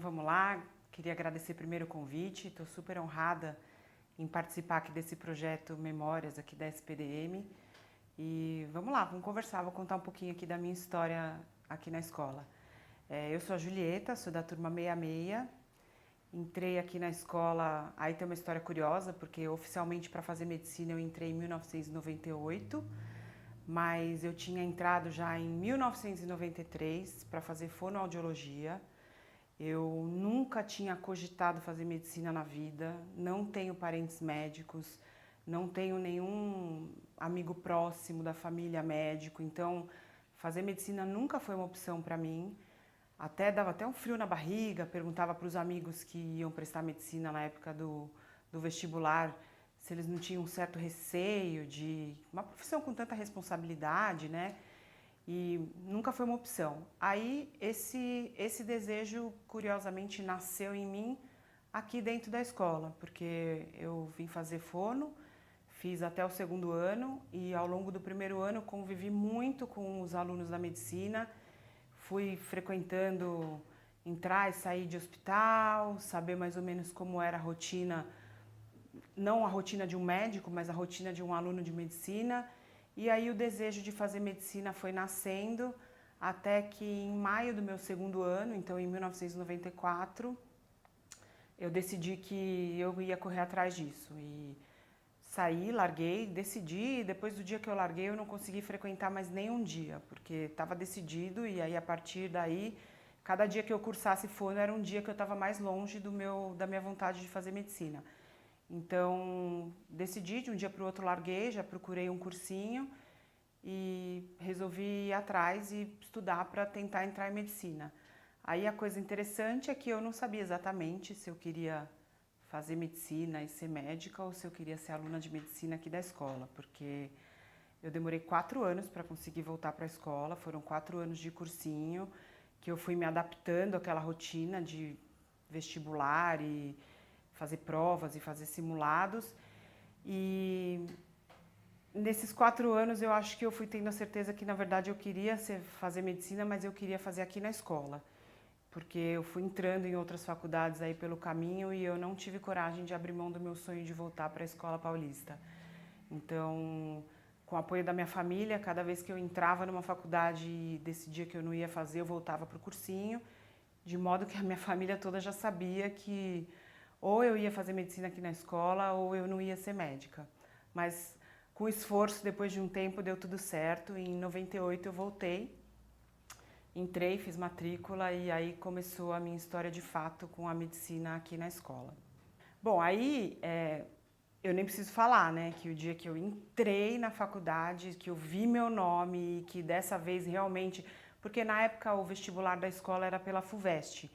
vamos lá. Queria agradecer primeiro o convite. Estou super honrada em participar aqui desse projeto Memórias aqui da SPDM. E vamos lá, vamos conversar. Vou contar um pouquinho aqui da minha história aqui na escola. Eu sou a Julieta, sou da turma 66. Entrei aqui na escola, aí tem uma história curiosa, porque oficialmente para fazer medicina eu entrei em 1998, mas eu tinha entrado já em 1993 para fazer fonoaudiologia. Eu nunca tinha cogitado fazer medicina na vida, não tenho parentes médicos, não tenho nenhum amigo próximo da família médico, então fazer medicina nunca foi uma opção para mim. Até dava até um frio na barriga, perguntava para os amigos que iam prestar medicina na época do vestibular se eles não tinham um certo receio de uma profissão com tanta responsabilidade, né? E nunca foi uma opção. Aí esse desejo, curiosamente, nasceu em mim aqui dentro da escola, porque eu vim fazer fono, fiz até o segundo ano e ao longo do primeiro ano convivi muito com os alunos da medicina. Fui frequentando entrar e sair de hospital, saber mais ou menos como era a rotina, não a rotina de um médico, mas a rotina de um aluno de medicina. E aí o desejo de fazer medicina foi nascendo, até que em maio do meu segundo ano, então em 1994, eu decidi que eu ia correr atrás disso. E saí, larguei, decidi, e depois do dia que eu larguei eu não consegui frequentar mais nem um dia, porque estava decidido e aí a partir daí, cada dia que eu cursasse fono era um dia que eu estava mais longe da minha vontade de fazer medicina. Então, decidi, de um dia para o outro larguei, já procurei um cursinho e resolvi ir atrás e estudar para tentar entrar em medicina. Aí a coisa interessante é que eu não sabia exatamente se eu queria fazer medicina e ser médica ou se eu queria ser aluna de medicina aqui da escola, porque eu demorei 4 anos para conseguir voltar para a escola, foram 4 anos de cursinho, que eu fui me adaptando àquela rotina de vestibular e fazer provas e fazer simulados. E nesses 4 anos eu acho que eu fui tendo a certeza que na verdade eu queria fazer medicina, mas eu queria fazer aqui na escola. Porque eu fui entrando em outras faculdades aí pelo caminho e eu não tive coragem de abrir mão do meu sonho de voltar para a Escola Paulista. Então, com o apoio da minha família, cada vez que eu entrava numa faculdade e decidia que eu não ia fazer, eu voltava para o cursinho, de modo que a minha família toda já sabia que ou eu ia fazer medicina aqui na escola ou eu não ia ser médica. Mas com esforço, depois de um tempo, deu tudo certo. Em 98 eu voltei. Entrei, fiz matrícula e aí começou a minha história de fato com a medicina aqui na escola. Bom, aí eu nem preciso falar, né, que o dia que eu entrei na faculdade, que eu vi meu nome e que dessa vez realmente, porque na época o vestibular da escola era pela FUVEST,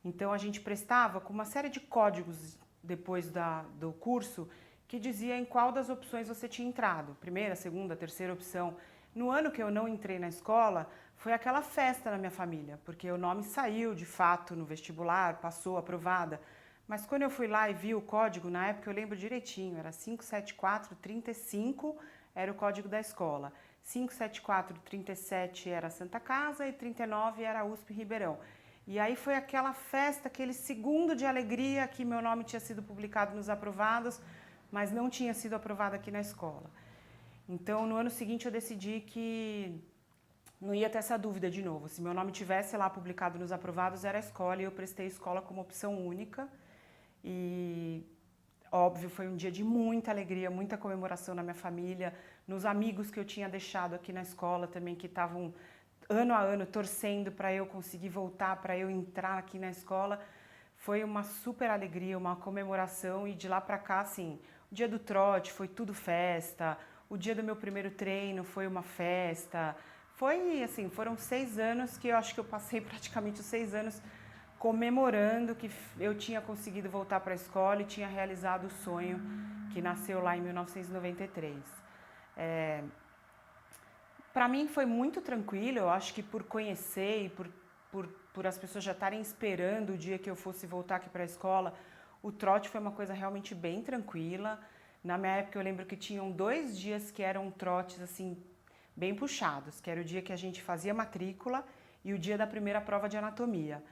então a gente prestava com uma série de códigos depois do curso que dizia em qual das opções você tinha entrado, primeira, segunda, terceira opção. No ano que eu não entrei na escola, foi aquela festa na minha família, porque o nome saiu de fato no vestibular, passou, aprovada. Mas quando eu fui lá e vi o código, na época eu lembro direitinho, era 57435, era o código da escola. 57437 era Santa Casa e 39 era USP Ribeirão. E aí foi aquela festa, aquele segundo de alegria que meu nome tinha sido publicado nos aprovados, mas não tinha sido aprovado aqui na escola. Então, no ano seguinte eu decidi que não ia ter essa dúvida de novo. Se meu nome tivesse lá publicado nos aprovados, era a escola e eu prestei escola como opção única. E, óbvio, foi um dia de muita alegria, muita comemoração na minha família, nos amigos que eu tinha deixado aqui na escola também, que estavam ano a ano torcendo para eu conseguir voltar, para eu entrar aqui na escola. Foi uma super alegria, uma comemoração e de lá para cá, assim, o dia do trote foi tudo festa, o dia do meu primeiro treino foi uma festa. Foi assim, foram 6 anos que eu acho que eu passei praticamente os 6 anos comemorando que eu tinha conseguido voltar para a escola e tinha realizado o sonho que nasceu lá em 1993. Para mim foi muito tranquilo, eu acho que por conhecer e por as pessoas já estarem esperando o dia que eu fosse voltar aqui para a escola, o trote foi uma coisa realmente bem tranquila. Na minha época eu lembro que tinham 2 dias que eram trotes assim bem puxados, que era o dia que a gente fazia matrícula e o dia da primeira prova de anatomia.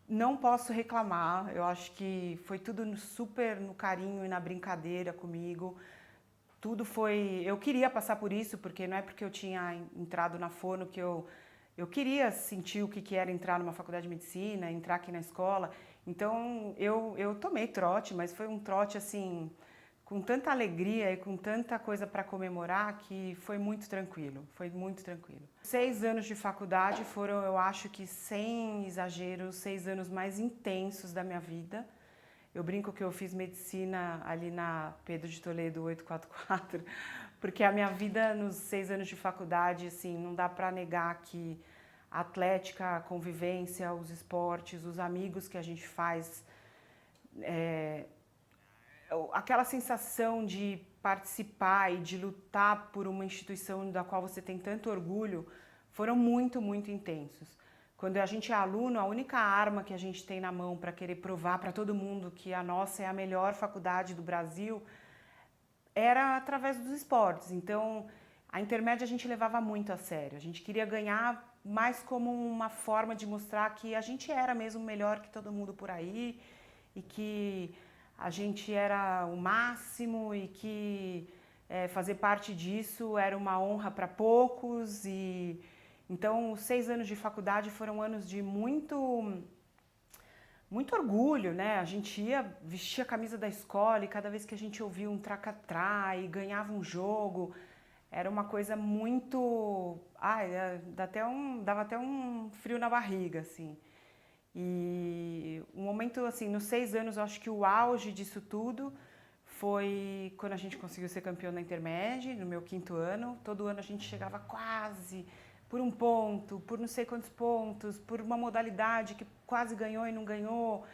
não posso reclamar, eu acho que foi tudo super no carinho e na brincadeira comigo. Tudo foi. Eu queria passar por isso, porque não é porque eu tinha entrado na Fono que eu queria sentir o que era entrar numa faculdade de medicina, entrar aqui na escola. Então eu tomei trote, mas foi um trote assim, com tanta alegria e com tanta coisa para comemorar que foi muito tranquilo. Foi muito tranquilo. 6 anos de faculdade foram, eu acho que sem exagero, 6 anos mais intensos da minha vida. Eu brinco que eu fiz medicina ali na Pedro de Toledo 844, porque a minha vida nos 6 anos de faculdade, assim, não dá para negar que a atlética, a convivência, os esportes, os amigos que a gente faz, aquela sensação de participar e de lutar por uma instituição da qual você tem tanto orgulho, foram muito, muito intensos. Quando a gente é aluno, a única arma que a gente tem na mão para querer provar para todo mundo que a nossa é a melhor faculdade do Brasil era através dos esportes. Então, a intermédia a gente levava muito a sério. A gente queria ganhar mais como uma forma de mostrar que a gente era mesmo melhor que todo mundo por aí e que a gente era o máximo e que fazer parte disso era uma honra para poucos. E então, os 6 anos de faculdade foram anos de muito orgulho, né? A gente ia vestir a camisa da escola e cada vez que a gente ouvia um traca-trá e ganhava um jogo, era uma coisa muito... dava até um frio na barriga, assim. E um momento, assim, nos 6 anos, eu acho que o auge disso tudo foi quando a gente conseguiu ser campeão na Intermédia, no meu 5º ano. Todo ano a gente chegava quase por um ponto, por não sei quantos pontos, por uma modalidade que quase ganhou e não ganhou.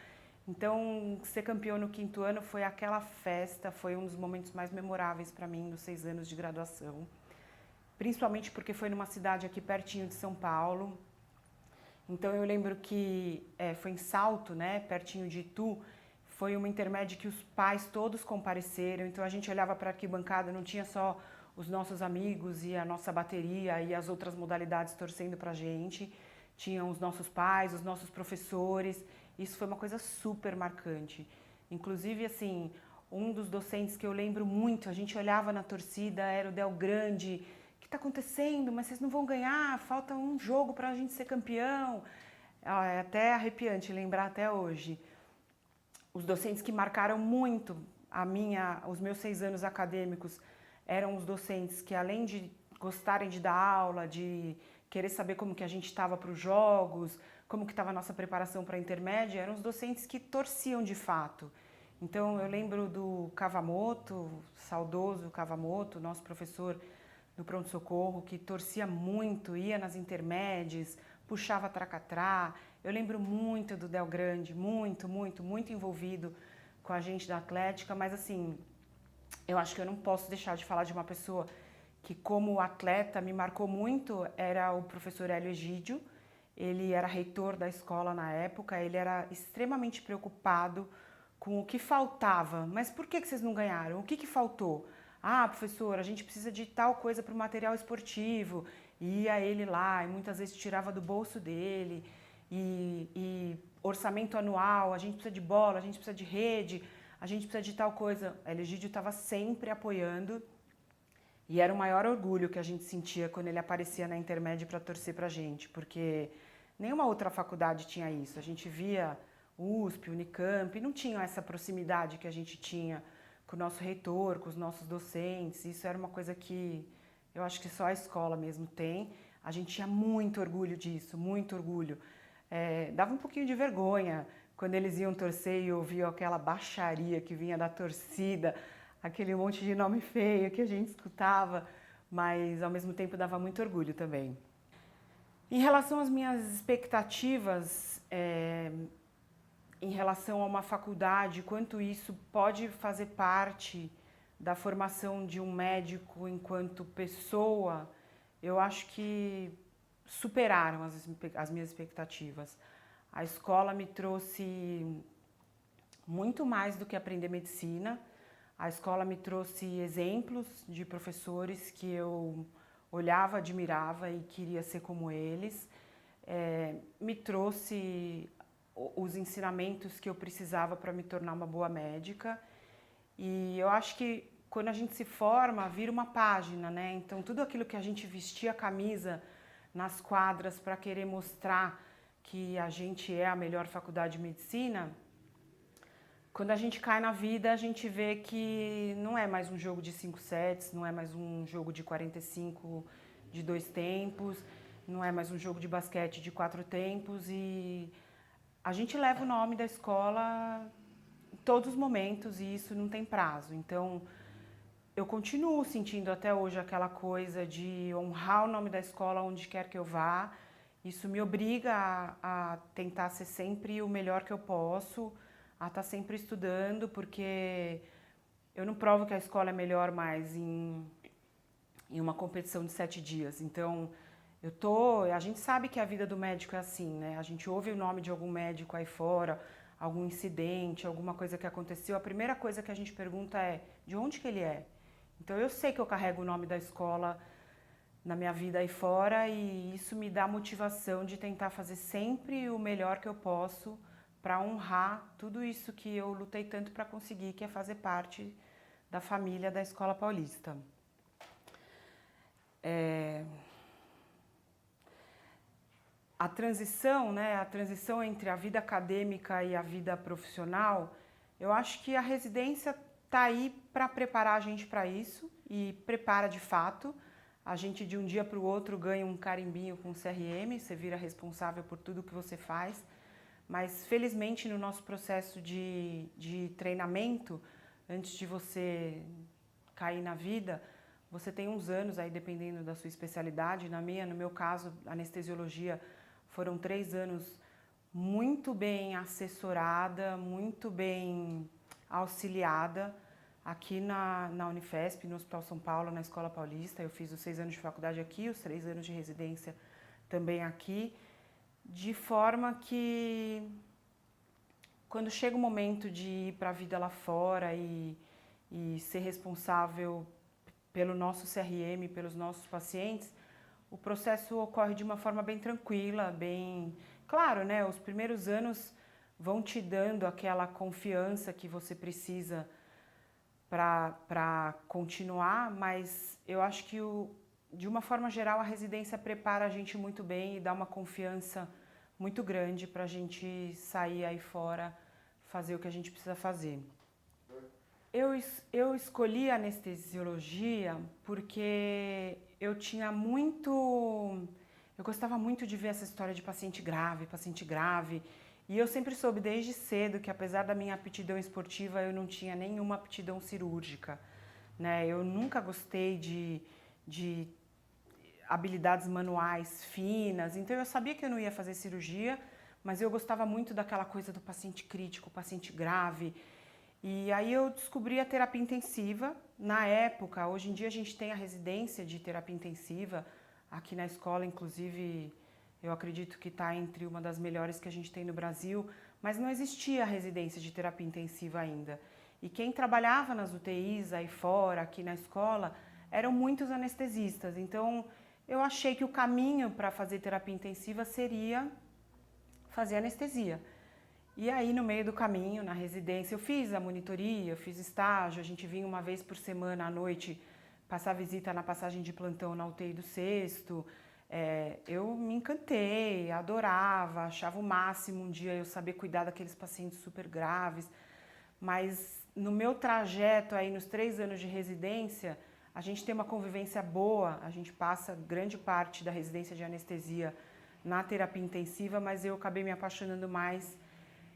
Então, ser campeão no 5º ano foi aquela festa, foi um dos momentos mais memoráveis para mim nos 6 anos de graduação. Principalmente porque foi numa cidade aqui pertinho de São Paulo. Então eu lembro que foi em Salto, né, pertinho de Itu, foi uma intermédia que os pais todos compareceram, então a gente olhava para a arquibancada, não tinha só os nossos amigos e a nossa bateria e as outras modalidades torcendo para a gente, tinham os nossos pais, os nossos professores, isso foi uma coisa super marcante. Inclusive, assim, um dos docentes que eu lembro muito, a gente olhava na torcida, era o Del Grande. O que está acontecendo? Mas vocês não vão ganhar, falta um jogo para a gente ser campeão. É até arrepiante lembrar até hoje. Os docentes que marcaram muito os meus 6 anos acadêmicos eram os docentes que, além de gostarem de dar aula, de querer saber como que a gente estava para os jogos, como que estava a nossa preparação para a intermédia, eram os docentes que torciam de fato. Então eu lembro do Cavamoto, saudoso Cavamoto, nosso professor do pronto-socorro, que torcia muito, ia nas intermédias, puxava tracatrá. Eu lembro muito do Del Grande, muito, muito, muito envolvido com a gente da Atlética, mas assim, eu acho que eu não posso deixar de falar de uma pessoa que, como atleta, me marcou muito, era o professor Hélio Egídio. Ele era reitor da escola na época, ele era extremamente preocupado com o que faltava. Mas por que vocês não ganharam? O que faltou? Ah, professor, a gente precisa de tal coisa para o material esportivo. E ia ele lá e muitas vezes tirava do bolso dele. E orçamento anual, a gente precisa de bola, a gente precisa de rede, a gente precisa de tal coisa. A Egídio estava sempre apoiando. E era o maior orgulho que a gente sentia quando ele aparecia na intermédia para torcer para a gente, porque nenhuma outra faculdade tinha isso. A gente via USP, Unicamp, não tinha essa proximidade que a gente tinha com o nosso reitor, com os nossos docentes. Isso era uma coisa que eu acho que só a escola mesmo tem. A gente tinha muito orgulho disso, muito orgulho. Dava um pouquinho de vergonha quando eles iam torcer e ouviam aquela baixaria que vinha da torcida, aquele monte de nome feio que a gente escutava, mas ao mesmo tempo dava muito orgulho também. Em relação às minhas expectativas, em relação a uma faculdade, quanto isso pode fazer parte da formação de um médico enquanto pessoa, eu acho que superaram as minhas expectativas. A escola me trouxe muito mais do que aprender medicina. A escola me trouxe exemplos de professores que eu olhava, admirava e queria ser como eles. Me trouxe os ensinamentos que eu precisava para me tornar uma boa médica. E eu acho que quando a gente se forma, vira uma página, né? Então, tudo aquilo que a gente vestia a camisa nas quadras para querer mostrar que a gente é a melhor faculdade de medicina, quando a gente cai na vida, a gente vê que não é mais um jogo de 5 sets, não é mais um jogo de 45 de 2 tempos, não é mais um jogo de basquete de 4 tempos, e a gente leva o nome da escola em todos os momentos e isso não tem prazo. Então, eu continuo sentindo até hoje aquela coisa de honrar o nome da escola onde quer que eu vá. Isso me obriga a tentar ser sempre o melhor que eu posso, a estar sempre estudando, porque eu não provo que a escola é melhor mais em uma competição de 7 dias. Então, a gente sabe que a vida do médico é assim, né? A gente ouve o nome de algum médico aí fora, algum incidente, alguma coisa que aconteceu, a primeira coisa que a gente pergunta é de onde que ele é? Então eu sei que eu carrego o nome da escola na minha vida aí fora e isso me dá motivação de tentar fazer sempre o melhor que eu posso para honrar tudo isso que eu lutei tanto para conseguir, que é fazer parte da família da Escola Paulista. A transição, né, a transição entre a vida acadêmica e a vida profissional, eu acho que a residência está aí para preparar a gente para isso e prepara de fato. A gente de um dia para o outro ganha um carimbinho com o CRM, você vira responsável por tudo que você faz, mas felizmente no nosso processo de treinamento, antes de você cair na vida, você tem uns anos aí dependendo da sua especialidade. No meu caso, anestesiologia, foram 3 anos muito bem assessorada, muito bem auxiliada aqui na Unifesp, no Hospital São Paulo, na Escola Paulista. Eu fiz os 6 anos de faculdade aqui, os 3 anos de residência também aqui, de forma que quando chega o momento de ir para a vida lá fora e ser responsável pelo nosso CRM, pelos nossos pacientes, o processo ocorre de uma forma bem tranquila, bem... Claro, né, os primeiros anos vão te dando aquela confiança que você precisa para continuar, mas eu acho que, de uma forma geral, a residência prepara a gente muito bem e dá uma confiança muito grande para a gente sair aí fora, fazer o que a gente precisa fazer. Eu escolhi a anestesiologia porque eu gostava muito de ver essa história de paciente grave, e eu sempre soube desde cedo que, apesar da minha aptidão esportiva, eu não tinha nenhuma aptidão cirúrgica, né? Eu nunca gostei de habilidades manuais finas, então eu sabia que eu não ia fazer cirurgia, mas eu gostava muito daquela coisa do paciente crítico, paciente grave. E aí eu descobri a terapia intensiva. Na época, hoje em dia a gente tem a residência de terapia intensiva aqui na escola, inclusive eu acredito que está entre uma das melhores que a gente tem no Brasil, mas não existia a residência de terapia intensiva ainda. E quem trabalhava nas UTIs aí fora, aqui na escola, eram muitos anestesistas. Então eu achei que o caminho para fazer terapia intensiva seria fazer anestesia. E aí, no meio do caminho, na residência, eu fiz a monitoria, eu fiz estágio, a gente vinha uma vez por semana à noite passar visita na passagem de plantão na UTI do Sexto. Eu me encantei, adorava, achava o máximo um dia eu saber cuidar daqueles pacientes super graves. Mas no meu trajeto aí, nos 3 anos de residência, a gente tem uma convivência boa, a gente passa grande parte da residência de anestesia na terapia intensiva, mas eu acabei me apaixonando mais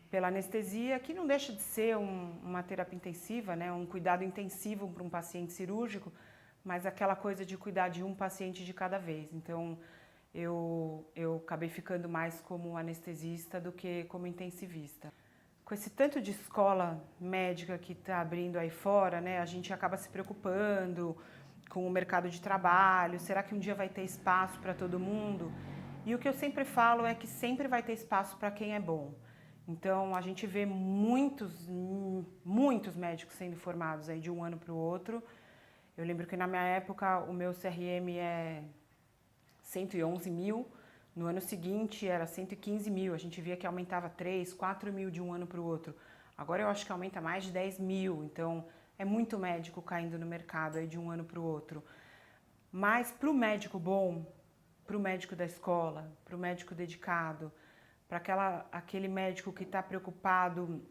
pela anestesia, que não deixa de ser uma terapia intensiva, né? Um cuidado intensivo para um paciente cirúrgico, mas aquela coisa de cuidar de um paciente de cada vez. Então, eu acabei ficando mais como anestesista do que como intensivista. Com esse tanto de escola médica que está abrindo aí fora, né? A gente acaba se preocupando com o mercado de trabalho. Será que um dia vai ter espaço para todo mundo? E o que eu sempre falo é que sempre vai ter espaço para quem é bom. Então, a gente vê muitos médicos sendo formados aí de um ano para o outro. Eu lembro que na minha época o meu CRM é 111 mil, No ano seguinte era 115 mil, a gente via que aumentava 3, 4 mil de um ano para o outro. Agora eu acho que aumenta mais de 10 mil, então é muito médico caindo no mercado aí de um ano para o outro. Mas para o médico bom, para o médico da escola, para o médico dedicado, para aquele médico que está preocupado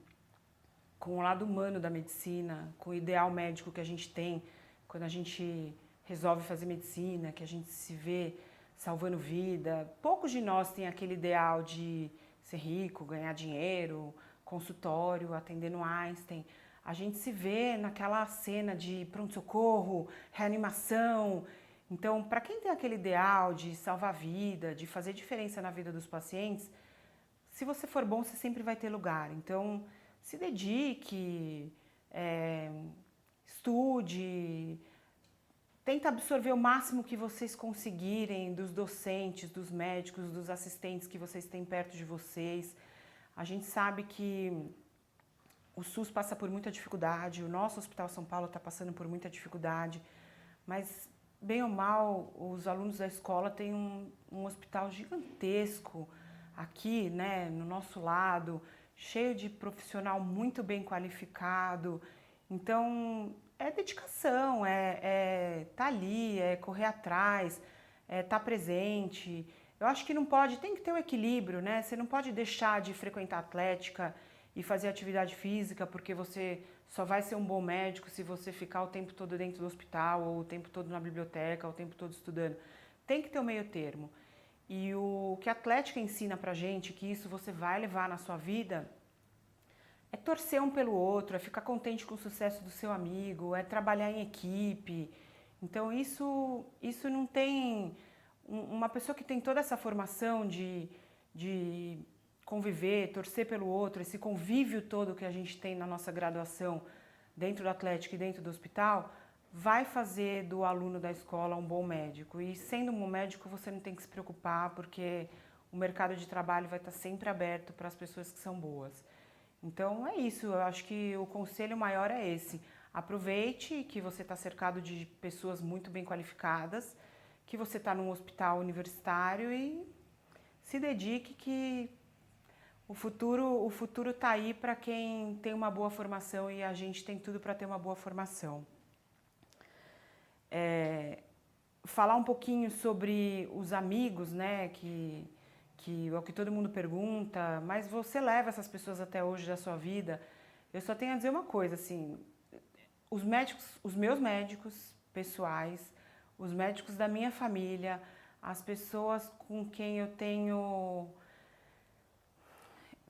com o lado humano da medicina, com o ideal médico que a gente tem quando a gente resolve fazer medicina, que a gente se vê salvando vida. Poucos de nós têm aquele ideal de ser rico, ganhar dinheiro, consultório, atendendo Einstein. A gente se vê naquela cena de pronto-socorro, reanimação. Então, para quem tem aquele ideal de salvar a vida, de fazer diferença na vida dos pacientes, se você for bom, você sempre vai ter lugar. Então, se dedique, estude, tenta absorver o máximo que vocês conseguirem dos docentes, dos médicos, dos assistentes que vocês têm perto de vocês. A gente sabe que o SUS passa por muita dificuldade, o nosso Hospital São Paulo está passando por muita dificuldade, mas, bem ou mal, os alunos da escola têm um hospital gigantesco aqui, né, no nosso lado, cheio de profissional muito bem qualificado. Então, é dedicação, tá ali, é correr atrás, é tá presente. Eu acho que não pode, tem que ter um equilíbrio, né? Você não pode deixar de frequentar atlética e fazer atividade física porque você só vai ser um bom médico se você ficar o tempo todo dentro do hospital, ou o tempo todo na biblioteca, ou o tempo todo estudando. Tem que ter um meio termo. E o que a atlética ensina pra gente, que isso você vai levar na sua vida, é torcer um pelo outro, é ficar contente com o sucesso do seu amigo, é trabalhar em equipe. Então isso não tem... Uma pessoa que tem toda essa formação de conviver, torcer pelo outro, esse convívio todo que a gente tem na nossa graduação dentro do Atlético e dentro do hospital, vai fazer do aluno da escola um bom médico. E sendo um bom médico, você não tem que se preocupar, porque o mercado de trabalho vai estar sempre aberto para as pessoas que são boas. Então é isso, eu acho que o conselho maior é esse. Aproveite que você está cercado de pessoas muito bem qualificadas, que você está num hospital universitário e se dedique, que o futuro está aí para quem tem uma boa formação, e a gente tem tudo para ter uma boa formação. Falar um pouquinho sobre os amigos, né, que é o que todo mundo pergunta, mas você leva essas pessoas até hoje da sua vida. Eu só tenho a dizer uma coisa, assim, os meus médicos pessoais, os médicos da minha família, as pessoas com quem eu tenho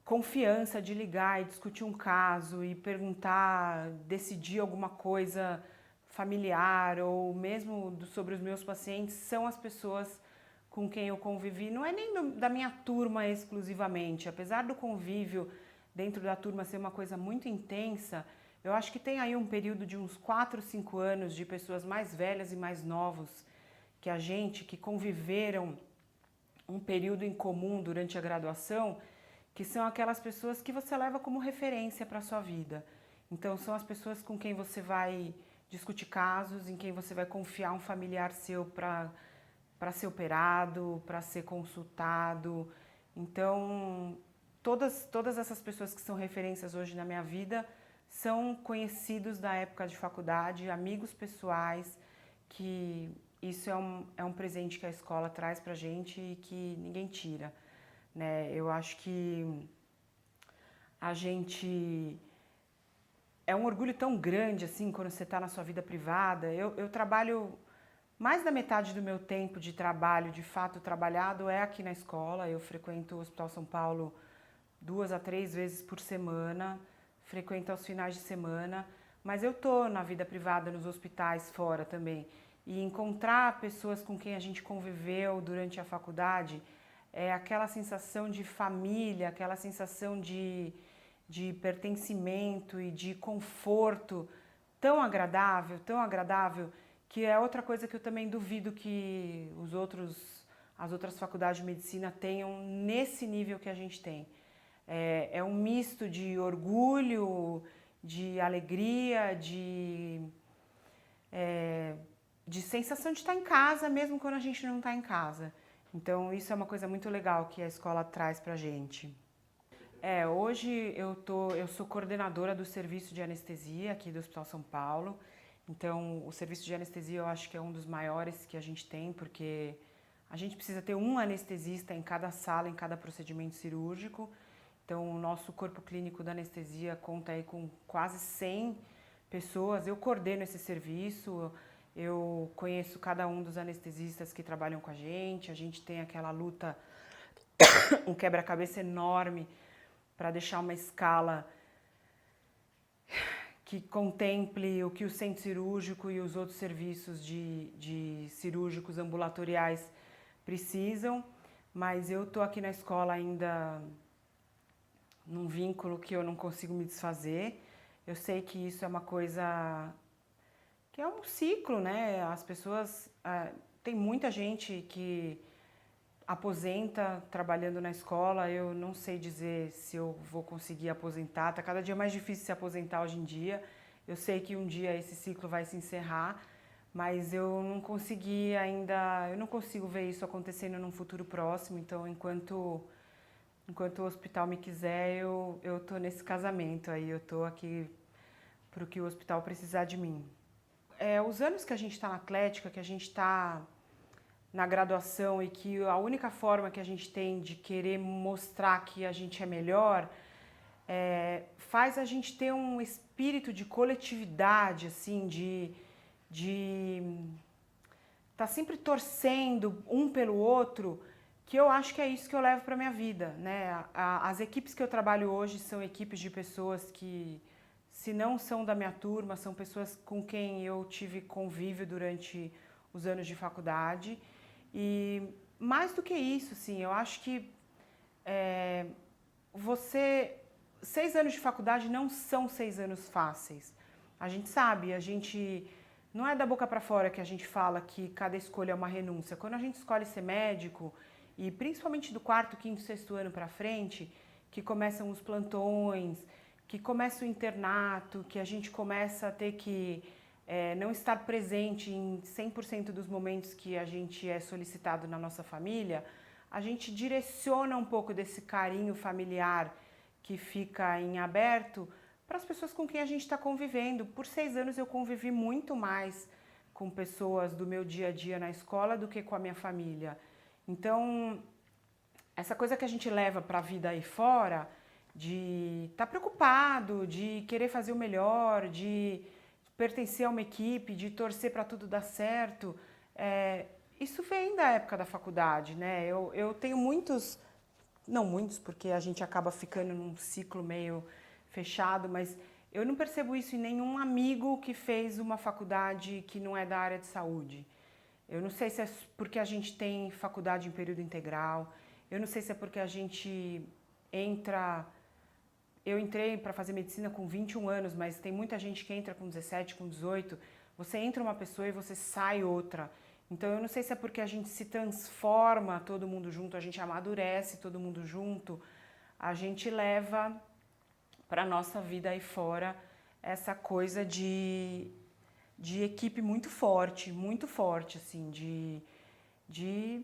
confiança de ligar e discutir um caso e perguntar, decidir alguma coisa familiar ou mesmo sobre os meus pacientes, são as pessoas com quem eu convivi. Não é nem da minha turma exclusivamente, apesar do convívio dentro da turma ser uma coisa muito intensa, eu acho que tem aí um período de uns 4, 5 anos de pessoas mais velhas e mais novos que a gente, que conviveram um período em comum durante a graduação, que são aquelas pessoas que você leva como referência para a sua vida. Então são as pessoas com quem você vai discutir casos, em quem você vai confiar um familiar seu para ser operado, para ser consultado. Então, todas essas pessoas que são referências hoje na minha vida são conhecidos da época de faculdade, amigos pessoais, que isso é um presente que a escola traz pra gente e que ninguém tira, né? Eu acho que a gente... É um orgulho tão grande, assim, quando você está na sua vida privada. Eu trabalho... Mais da metade do meu tempo de trabalho, de fato trabalhado, é aqui na escola. Eu frequento o Hospital São Paulo 2 a 3 vezes por semana, frequento aos finais de semana, mas eu tô na vida privada, nos hospitais fora também. E encontrar pessoas com quem a gente conviveu durante a faculdade é aquela sensação de família, aquela sensação de pertencimento e de conforto tão agradável, que é outra coisa que eu também duvido que as outras faculdades de medicina tenham nesse nível que a gente tem. É um misto de orgulho, de alegria, de sensação de estar em casa, mesmo quando a gente não está em casa. Então, isso é uma coisa muito legal que a escola traz pra gente. Hoje eu sou coordenadora do serviço de anestesia aqui do Hospital São Paulo. Então, o serviço de anestesia eu acho que é um dos maiores que a gente tem, porque a gente precisa ter um anestesista em cada sala, em cada procedimento cirúrgico. Então, o nosso corpo clínico da anestesia conta aí com quase 100 pessoas. Eu coordeno esse serviço, eu conheço cada um dos anestesistas que trabalham com a gente tem aquela luta, um quebra-cabeça enorme para deixar uma escala que contemple o que o centro cirúrgico e os outros serviços de cirúrgicos ambulatoriais precisam, mas eu estou aqui na escola ainda num vínculo que eu não consigo me desfazer. Eu sei que isso é uma coisa que é um ciclo, né? As pessoas, tem muita gente que aposenta trabalhando na escola. Eu não sei dizer se eu vou conseguir aposentar, tá cada dia mais difícil se aposentar hoje em dia. Eu sei que um dia esse ciclo vai se encerrar, mas eu não consegui ainda, eu não consigo ver isso acontecendo num futuro próximo. Então, enquanto o hospital me quiser, eu tô nesse casamento aí, eu tô aqui pro que o hospital precisar de mim. Os anos que a gente está na atlética, que a gente está na graduação e que a única forma que a gente tem de querer mostrar que a gente é melhor faz a gente ter um espírito de coletividade, assim, de tá sempre torcendo um pelo outro, que eu acho que é isso que eu levo para minha vida, né? As equipes que eu trabalho hoje são equipes de pessoas que, se não são da minha turma, são pessoas com quem eu tive convívio durante os anos de faculdade. E mais do que isso, sim, eu acho que 6 anos de faculdade não são 6 anos fáceis. A gente sabe, não é da boca para fora que a gente fala que cada escolha é uma renúncia. Quando a gente escolhe ser médico, e principalmente do 4º, 5º, 6º ano para frente, que começam os plantões, que começa o internato, que a gente começa a ter que não estar presente em 100% dos momentos que a gente é solicitado na nossa família, a gente direciona um pouco desse carinho familiar que fica em aberto para as pessoas com quem a gente está convivendo. Por 6 anos eu convivi muito mais com pessoas do meu dia a dia na escola do que com a minha família. Então, essa coisa que a gente leva para a vida aí fora, de estar preocupado, de querer fazer o melhor, de pertencer a uma equipe, de torcer para tudo dar certo, isso vem da época da faculdade, né? Eu tenho não muitos, porque a gente acaba ficando num ciclo meio fechado, mas eu não percebo isso em nenhum amigo que fez uma faculdade que não é da área de saúde. Eu não sei se é porque a gente tem faculdade em período integral, eu não sei se é porque a gente entra... Eu entrei para fazer medicina com 21 anos, mas tem muita gente que entra com 17, com 18. Você entra uma pessoa e você sai outra. Então eu não sei se é porque a gente se transforma todo mundo junto, a gente amadurece todo mundo junto, a gente leva para a nossa vida aí fora essa coisa de equipe muito forte, assim, de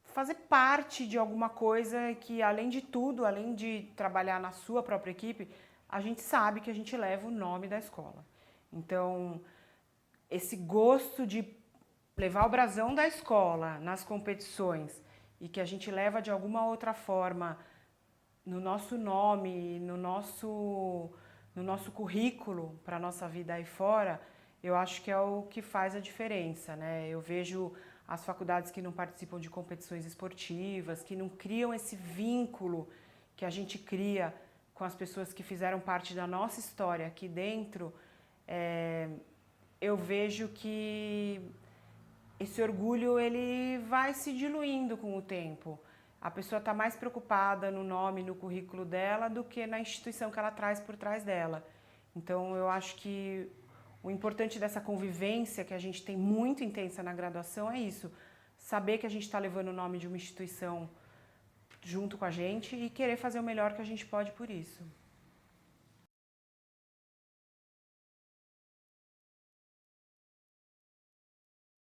fazer parte de alguma coisa que, além de tudo, além de trabalhar na sua própria equipe, a gente sabe que a gente leva o nome da escola. Então, esse gosto de levar o brasão da escola nas competições e que a gente leva de alguma outra forma no nosso nome, no nosso currículo para a nossa vida aí fora, eu acho que é o que faz a diferença, né? Eu vejo as faculdades que não participam de competições esportivas, que não criam esse vínculo que a gente cria com as pessoas que fizeram parte da nossa história aqui dentro, eu vejo que esse orgulho ele vai se diluindo com o tempo. A pessoa está mais preocupada no nome, no currículo dela, do que na instituição que ela traz por trás dela. Então, eu acho que o importante dessa convivência que a gente tem muito intensa na graduação é isso. Saber que a gente está levando o nome de uma instituição junto com a gente e querer fazer o melhor que a gente pode por isso.